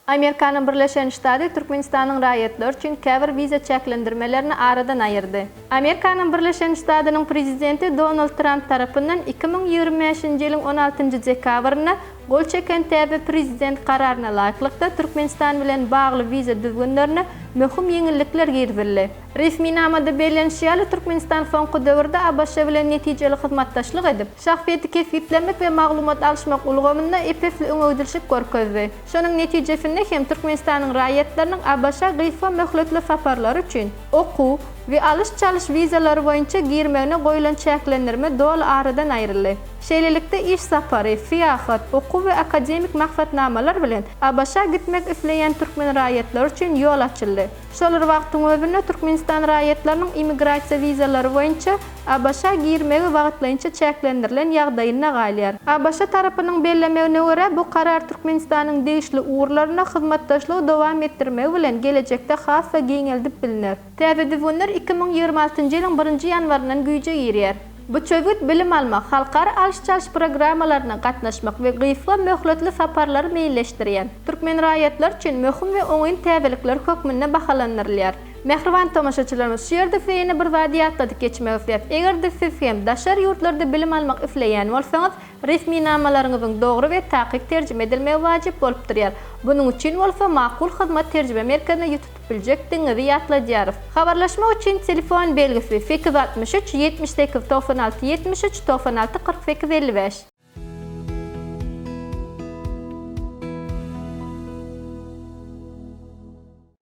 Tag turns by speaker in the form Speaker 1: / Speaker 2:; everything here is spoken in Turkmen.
Speaker 1: Amerikanın Birleşen Ştatları Türkmenistan'ın raýatları üçin käbir viza çeklendirmelerini aradan ayırdı. Amerikanın Birleşen Ştatlarının prezidenti Donald Trump tarapyndan 2025-nji ýylyň 16-njy dekabrynda gol çeken täze prezident kararyna laýyklykda Türkmenistan bilen bagly viza düzgünlerine möhüm ýeňillikler girdirildi. Resmi namada bellenşýäli Türkmenistan soňky döwürde Abaşa bilen netijeli hyzmatdaşlyk edip, şahsiýeti kesiplemek we maglumat alşmak ulgamynda epesli öňöwdürşik görkezdi. Şonuň netijesinde hem Türkmenistanyň raýatlarynyň Abaşa gyýfa möhletli saparlary üçin okuw we alış-çalış vizalary boýunça girmegine goýulan çäklendirme dol aradan aýryldy. Şeýlelikde iş sapary, fiýahat, okuw we akademik maksatnamalar bilen Abaşa gitmek isleýän türkmen raýatlary üçin ýol açyldy. Şolar wagtyň özünde Türkmenistan raýatlarynyň immigrasiýa vizalary boýunça Abaşa girmegi wagtlaýynça çäklendirilen ýagdaýyna galýar. Abaşa tarapynyň bellemegine görä bu karar Türkmenistanyň degişli uğurlaryna hyzmatdaşlygy dowam etdirmegi bilen gelecekde has we giňeldip bilinir. Täze düzgünler 2026-njy ýylyň 1-nji ýanwaryndan güýje girýär. Bu çögüt bilim almak, halkara alış-çalış programmalarına gatnaşmak ve gyýfa möhletli saparlary meýilleşdirýän. Türkmen raýatlar üçin möhüm we oňyn täzelikler hökmünde bahalanyrlar. Mehriban tomaşaçylarymyz, şu ýerde feýne bir wadiýatda geçmek isleýär. Egerde siz hem daşar ýurtlarda bilim almak isleýän bolsaňyz, resmi namalaryňyzyň dogry we takyk terjime edilmegi wajyp bolup durýar. Buning üçin bolsa makul hyzmat terjime merkezine ýetip biljekdiňizi ýatlaýarys. Habarlaşmak üçin telefon belgisi 863 78 96 73 96 48 55.